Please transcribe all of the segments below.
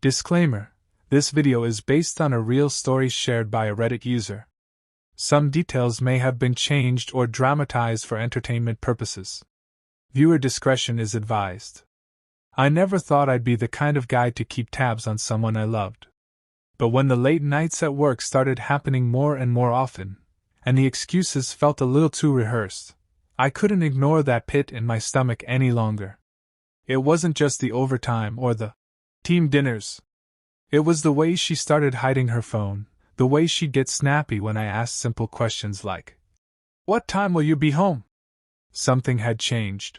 Disclaimer: this video is based on a real story shared by a Reddit user. Some details may have been changed or dramatized for entertainment purposes. Viewer discretion is advised. I never thought I'd be the kind of guy to keep tabs on someone I loved. But when the late nights at work started happening more and more often, and the excuses felt a little too rehearsed, I couldn't ignore that pit in my stomach any longer. It wasn't just the overtime or the team dinners. It was the way she started hiding her phone, the way she'd get snappy when I asked simple questions like, "What time will you be home?" Something had changed.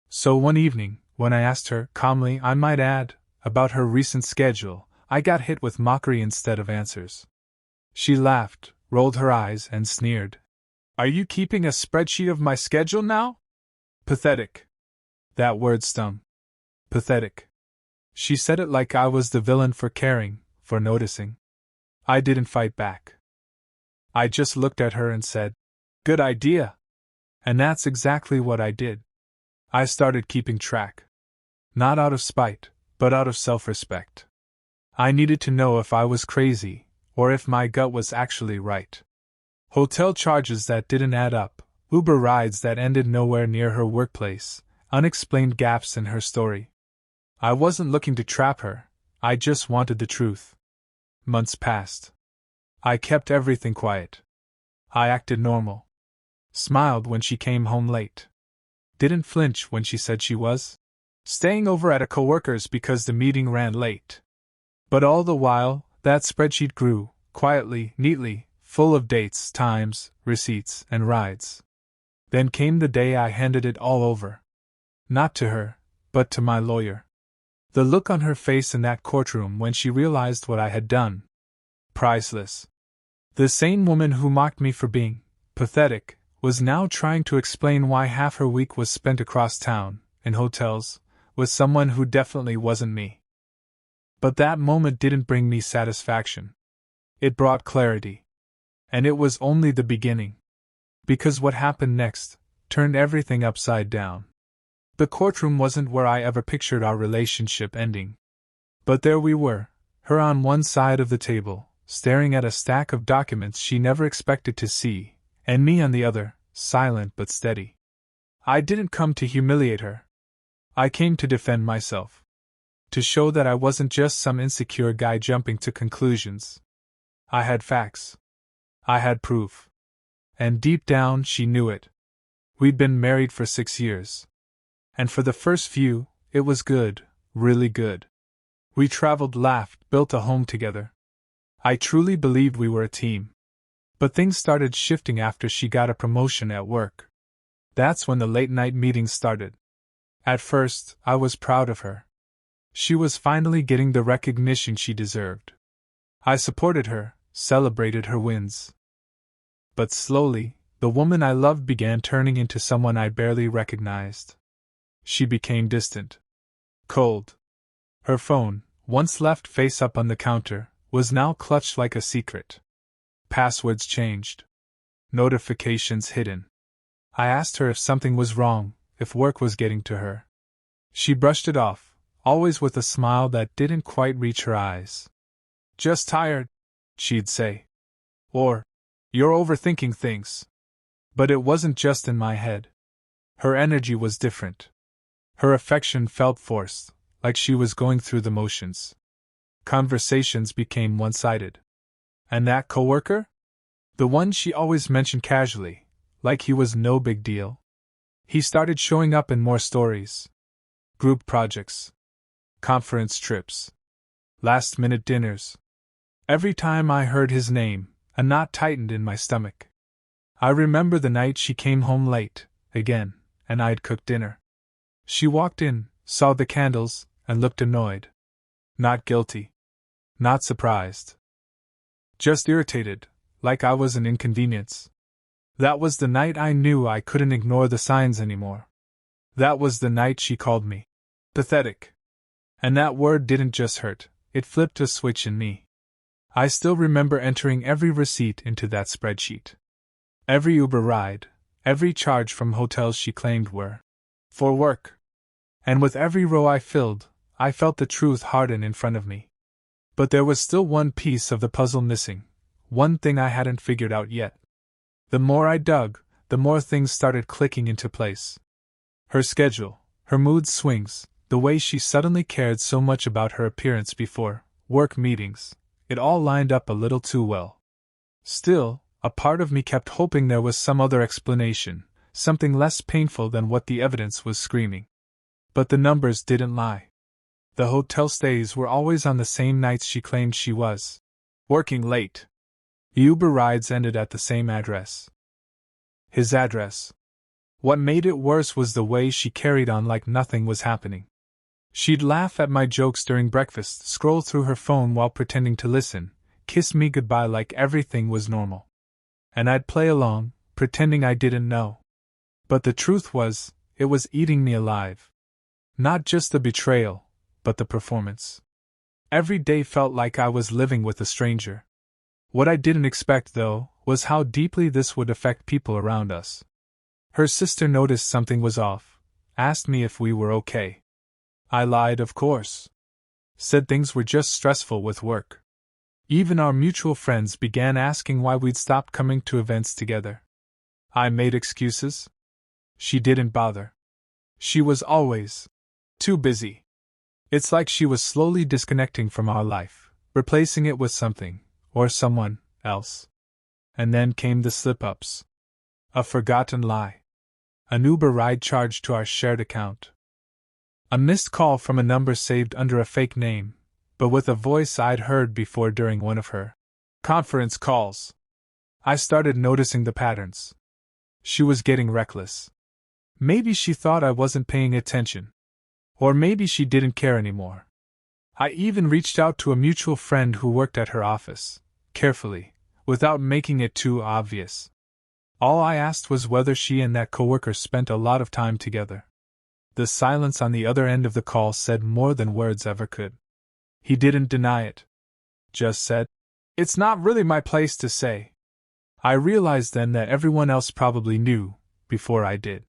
So one evening, when I asked her, calmly I might add, about her recent schedule, I got hit with mockery instead of answers. She laughed, rolled her eyes, and sneered. "Are you keeping a spreadsheet of my schedule now?" Pathetic. That word stung. Pathetic. She said it like I was the villain for caring, for noticing. I didn't fight back. I just looked at her and said, "Good idea." And that's exactly what I did. I started keeping track. Not out of spite, but out of self-respect. I needed to know if I was crazy, or if my gut was actually right. Hotel charges that didn't add up, Uber rides that ended nowhere near her workplace, unexplained gaps in her story. I wasn't looking to trap her, I just wanted the truth. Months passed. I kept everything quiet. I acted normal. Smiled when she came home late. Didn't flinch when she said she was staying over at a coworker's because the meeting ran late. But all the while, that spreadsheet grew, quietly, neatly, full of dates, times, receipts, and rides. Then came the day I handed it all over. Not to her, but to my lawyer. The look on her face in that courtroom when she realized what I had done. Priceless. The same woman who mocked me for being pathetic was now trying to explain why half her week was spent across town, in hotels, with someone who definitely wasn't me. But that moment didn't bring me satisfaction. It brought clarity. And it was only the beginning. Because what happened next turned everything upside down. The courtroom wasn't where I ever pictured our relationship ending. But there we were, her on one side of the table, staring at a stack of documents she never expected to see, and me on the other, silent but steady. I didn't come to humiliate her. I came to defend myself. To show that I wasn't just some insecure guy jumping to conclusions. I had facts. I had proof. And deep down she knew it. We'd been married for 6 years. And for the first few, it was good, really good. We traveled, laughed, built a home together. I truly believed we were a team. But things started shifting after she got a promotion at work. That's when the late-night meetings started. At first, I was proud of her. She was finally getting the recognition she deserved. I supported her, celebrated her wins. But slowly, the woman I loved began turning into someone I barely recognized. She became distant. Cold. Her phone, once left face up on the counter, was now clutched like a secret. Passwords changed. Notifications hidden. I asked her if something was wrong, if work was getting to her. She brushed it off, always with a smile that didn't quite reach her eyes. "Just tired," she'd say. Or, "You're overthinking things." But it wasn't just in my head. Her energy was different. Her affection felt forced, like she was going through the motions. Conversations became one-sided. And that coworker? The one she always mentioned casually, like he was no big deal. He started showing up in more stories. Group projects. Conference trips. Last-minute dinners. Every time I heard his name, a knot tightened in my stomach. I remember the night she came home late, again, and I'd cooked dinner. She walked in, saw the candles, and looked annoyed. Not guilty. Not surprised. Just irritated, like I was an inconvenience. That was the night I knew I couldn't ignore the signs anymore. That was the night she called me pathetic. And that word didn't just hurt, it flipped a switch in me. I still remember entering every receipt into that spreadsheet. Every Uber ride, every charge from hotels she claimed were for work. And with every row I filled, I felt the truth harden in front of me. But there was still one piece of the puzzle missing, one thing I hadn't figured out yet. The more I dug, the more things started clicking into place. Her schedule, her mood swings, the way she suddenly cared so much about her appearance before work meetings, it all lined up a little too well. Still, a part of me kept hoping there was some other explanation, something less painful than what the evidence was screaming. But the numbers didn't lie. The hotel stays were always on the same nights she claimed she was working late. Uber rides ended at the same address. His address. What made it worse was the way she carried on like nothing was happening. She'd laugh at my jokes during breakfast, scroll through her phone while pretending to listen, kiss me goodbye like everything was normal. And I'd play along, pretending I didn't know. But the truth was, it was eating me alive. Not just the betrayal, but the performance. Every day felt like I was living with a stranger. What I didn't expect, though, was how deeply this would affect people around us. Her sister noticed something was off, asked me if we were okay. I lied, of course. Said things were just stressful with work. Even our mutual friends began asking why we'd stopped coming to events together. I made excuses. She didn't bother. She was always too busy. It's like she was slowly disconnecting from our life, replacing it with something, or someone, else. And then came the slip-ups. A forgotten lie. An Uber ride charged to our shared account. A missed call from a number saved under a fake name, but with a voice I'd heard before during one of her conference calls. I started noticing the patterns. She was getting reckless. Maybe she thought I wasn't paying attention. Or maybe she didn't care anymore. I even reached out to a mutual friend who worked at her office, carefully, without making it too obvious. All I asked was whether she and that coworker spent a lot of time together. The silence on the other end of the call said more than words ever could. He didn't deny it. Just said, "It's not really my place to say." I realized then that everyone else probably knew, before I did.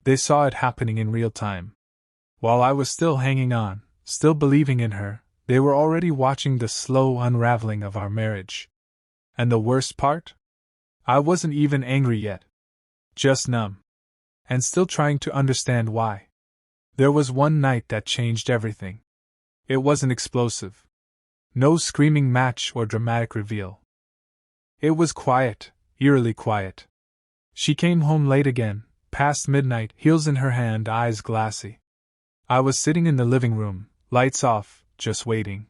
They saw it happening in real time. While I was still hanging on, still believing in her, they were already watching the slow unraveling of our marriage. And the worst part? I wasn't even angry yet. Just numb. And still trying to understand why. There was one night that changed everything. It wasn't explosive. No screaming match or dramatic reveal. It was quiet, eerily quiet. She came home late again, past midnight, heels in her hand, eyes glassy. I was sitting in the living room, lights off, just waiting.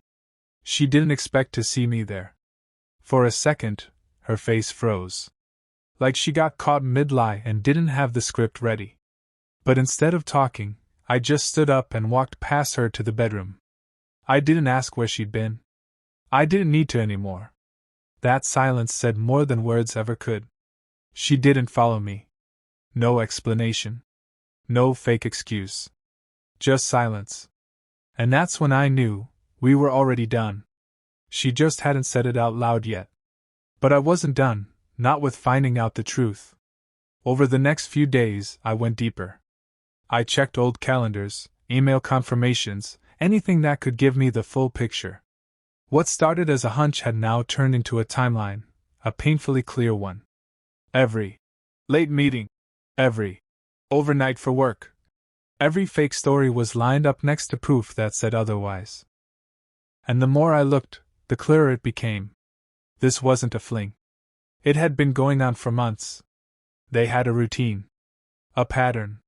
She didn't expect to see me there. For a second, her face froze. Like she got caught mid-lie and didn't have the script ready. But instead of talking, I just stood up and walked past her to the bedroom. I didn't ask where she'd been. I didn't need to anymore. That silence said more than words ever could. She didn't follow me. No explanation. No fake excuse. Just silence. And that's when I knew we were already done. She just hadn't said it out loud yet. But I wasn't done, not with finding out the truth. Over the next few days, I went deeper. I checked old calendars, email confirmations, anything that could give me the full picture. What started as a hunch had now turned into a timeline, a painfully clear one. Every late meeting, every overnight for work, every fake story was lined up next to proof that said otherwise. And the more I looked, the clearer it became. This wasn't a fling. It had been going on for months. They had a routine. A pattern.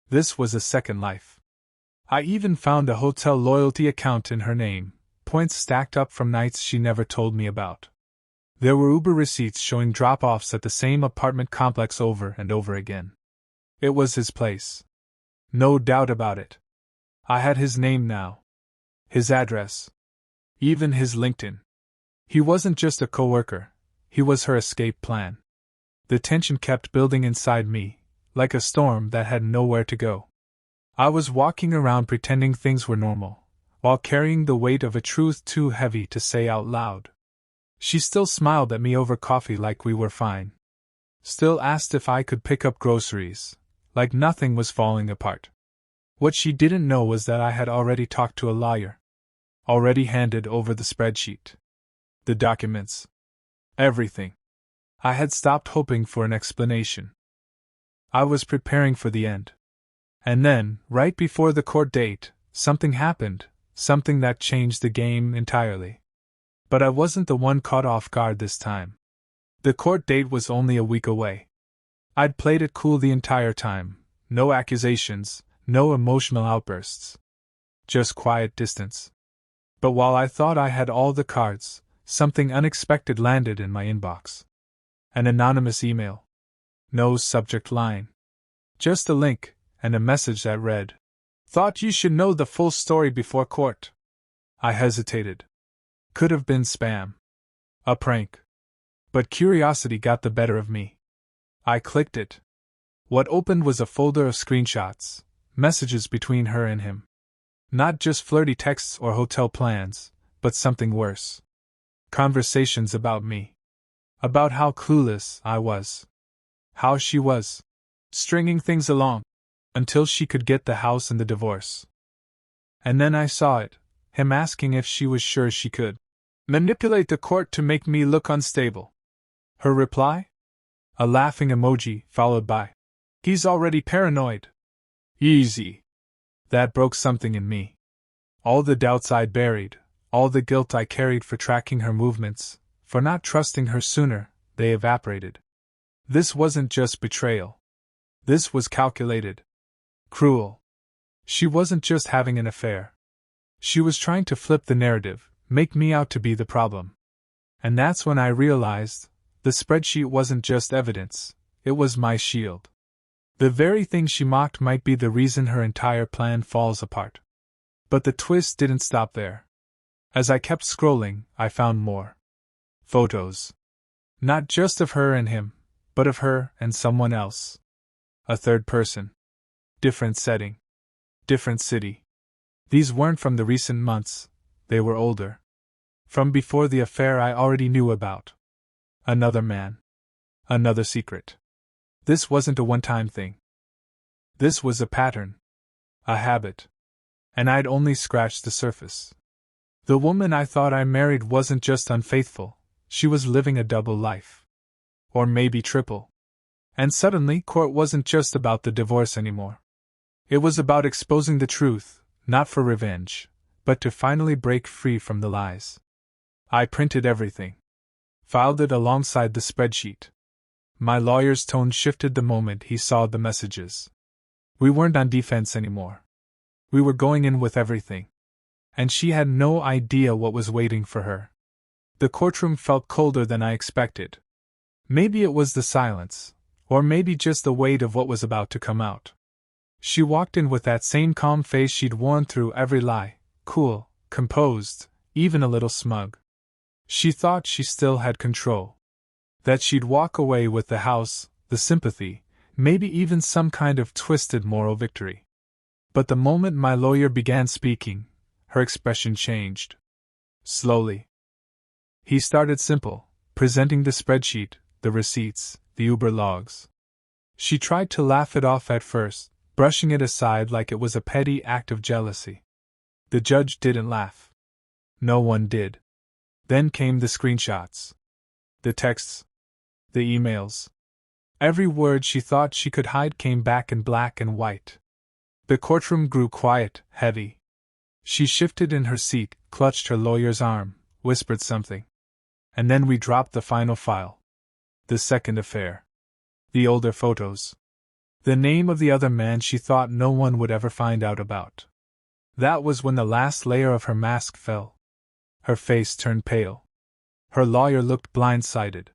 This was a second life. I even found a hotel loyalty account in her name, points stacked up from nights she never told me about. There were Uber receipts showing drop-offs at the same apartment complex over and over again. It was his place. No doubt about it. I had his name now. His address. Even his LinkedIn. He wasn't just a coworker, he was her escape plan. The tension kept building inside me, like a storm that had nowhere to go. I was walking around pretending things were normal, while carrying the weight of a truth too heavy to say out loud. She still smiled at me over coffee like we were fine. Still asked if I could pick up groceries, like nothing was falling apart. What she didn't know was that I had already talked to a lawyer. Already handed over the spreadsheet. The documents. Everything. I had stopped hoping for an explanation. I was preparing for the end. And then, right before the court date, something happened, something that changed the game entirely. But I wasn't the one caught off guard this time. The court date was only a week away. I'd played it cool the entire time, no accusations, no emotional outbursts. Just quiet distance. But while I thought I had all the cards, something unexpected landed in my inbox. An anonymous email. No subject line. Just a link, and a message that read, "Thought you should know the full story before court." I hesitated. Could have been spam. A prank. But curiosity got the better of me. I clicked it. What opened was a folder of screenshots, messages between her and him. Not just flirty texts or hotel plans, but something worse. Conversations about me. About how clueless I was. How she was stringing things along until she could get the house and the divorce. And then I saw it, him asking if she was sure she could manipulate the court to make me look unstable. Her reply? A laughing emoji followed by, "He's already paranoid." Easy. That broke something in me. All the doubts I'd buried, all the guilt I carried for tracking her movements, for not trusting her sooner, they evaporated. This wasn't just betrayal. This was calculated. Cruel. She wasn't just having an affair. She was trying to flip the narrative, make me out to be the problem. And that's when I realized, the spreadsheet wasn't just evidence, it was my shield. The very thing she mocked might be the reason her entire plan falls apart. But the twist didn't stop there. As I kept scrolling, I found more. Photos. Not just of her and him, but of her and someone else. A third person. Different setting. Different city. These weren't from the recent months, they were older. From before the affair I already knew about. Another man. Another secret. This wasn't a one-time thing. This was a pattern. A habit. And I'd only scratched the surface. The woman I thought I married wasn't just unfaithful, she was living a double life. Or maybe triple. And suddenly, court wasn't just about the divorce anymore. It was about exposing the truth, not for revenge, but to finally break free from the lies. I printed everything. Filed it alongside the spreadsheet. My lawyer's tone shifted the moment he saw the messages. We weren't on defense anymore. We were going in with everything. And she had no idea what was waiting for her. The courtroom felt colder than I expected. Maybe it was the silence, or maybe just the weight of what was about to come out. She walked in with that same calm face she'd worn through every lie, cool, composed, even a little smug. She thought she still had control. That she'd walk away with the house, the sympathy, maybe even some kind of twisted moral victory. But the moment my lawyer began speaking, her expression changed. Slowly. He started simple, presenting the spreadsheet, the receipts, the Uber logs. She tried to laugh it off at first, brushing it aside like it was a petty act of jealousy. The judge didn't laugh. No one did. Then came the screenshots. The texts. The emails. Every word she thought she could hide came back in black and white. The courtroom grew quiet, heavy. She shifted in her seat, clutched her lawyer's arm, whispered something. And then we dropped the final file. The second affair. The older photos. The name of the other man she thought no one would ever find out about. That was when the last layer of her mask fell. Her face turned pale. Her lawyer looked blindsided.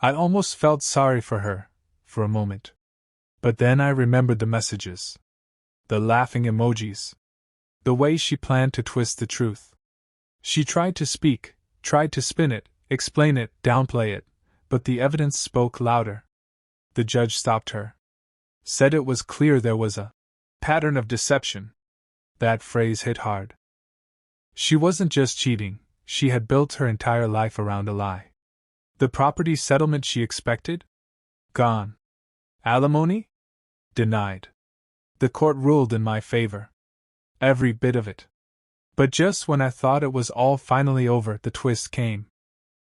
I almost felt sorry for her, for a moment. But then I remembered the messages. The laughing emojis. The way she planned to twist the truth. She tried to speak, tried to spin it, explain it, downplay it, but the evidence spoke louder. The judge stopped her. Said it was clear there was a pattern of deception. That phrase hit hard. She wasn't just cheating, she had built her entire life around a lie. The property settlement she expected? Gone. Alimony? Denied. The court ruled in my favor. Every bit of it. But just when I thought it was all finally over, the twist came.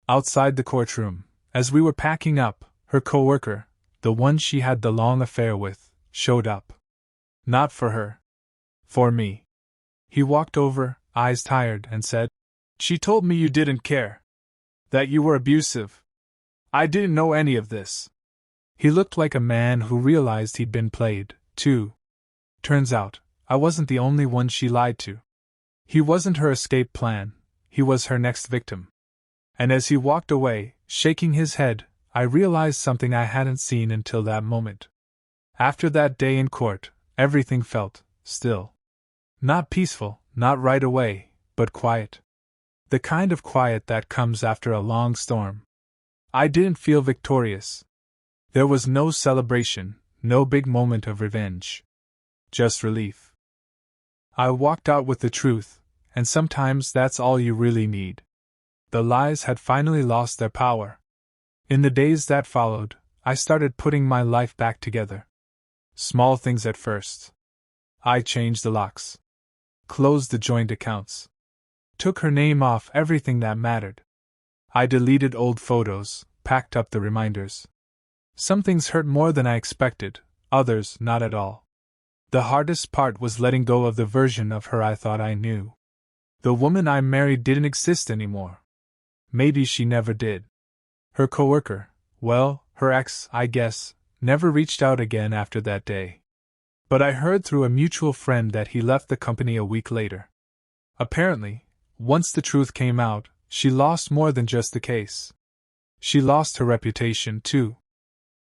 Outside the courtroom, as we were packing up, her coworker, the one she had the long affair with, showed up. Not for her. For me. He walked over, eyes tired, and said, "She told me you didn't care. That you were abusive. I didn't know any of this." He looked like a man who realized he'd been played, too. Turns out, I wasn't the only one she lied to. He wasn't her escape plan, he was her next victim. And as he walked away, shaking his head, I realized something I hadn't seen until that moment. After that day in court, everything felt still. Not peaceful, not right away, but quiet. The kind of quiet that comes after a long storm. I didn't feel victorious. There was no celebration, no big moment of revenge. Just relief. I walked out with the truth, and sometimes that's all you really need. The lies had finally lost their power. In the days that followed, I started putting my life back together. Small things at first. I changed the locks. Closed the joint accounts. Took her name off everything that mattered. I deleted old photos, packed up the reminders. Some things hurt more than I expected, others not at all. The hardest part was letting go of the version of her I thought I knew. The woman I married didn't exist anymore. Maybe she never did. Her coworker, well, her ex, I guess, never reached out again after that day. But I heard through a mutual friend that he left the company a week later. Apparently, once the truth came out, she lost more than just the case. She lost her reputation, too.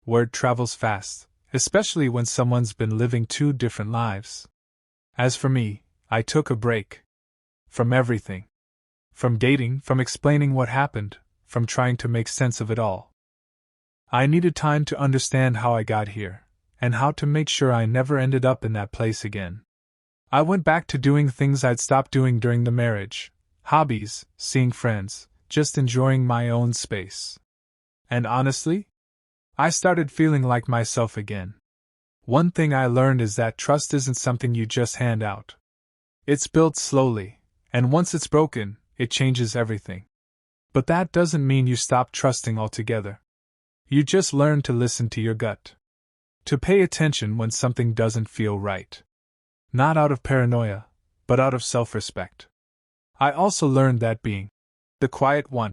Word travels fast, especially when someone's been living two different lives. As for me, I took a break. From everything. From dating, from explaining what happened, from trying to make sense of it all. I needed time to understand how I got here, and how to make sure I never ended up in that place again. I went back to doing things I'd stopped doing during the marriage. Hobbies, seeing friends, just enjoying my own space. And honestly, I started feeling like myself again. One thing I learned is that trust isn't something you just hand out. It's built slowly, and once it's broken, it changes everything. But that doesn't mean you stop trusting altogether. You just learn to listen to your gut. To pay attention when something doesn't feel right. Not out of paranoia, but out of self-respect. I also learned that being the quiet one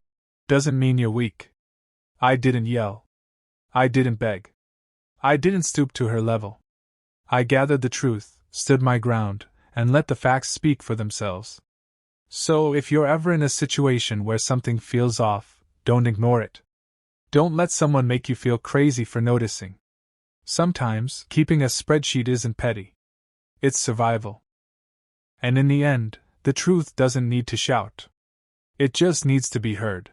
doesn't mean you're weak. I didn't yell. I didn't beg. I didn't stoop to her level. I gathered the truth, stood my ground, and let the facts speak for themselves. So if you're ever in a situation where something feels off, don't ignore it. Don't let someone make you feel crazy for noticing. Sometimes, keeping a spreadsheet isn't petty. It's survival. And in the end, the truth doesn't need to shout. It just needs to be heard.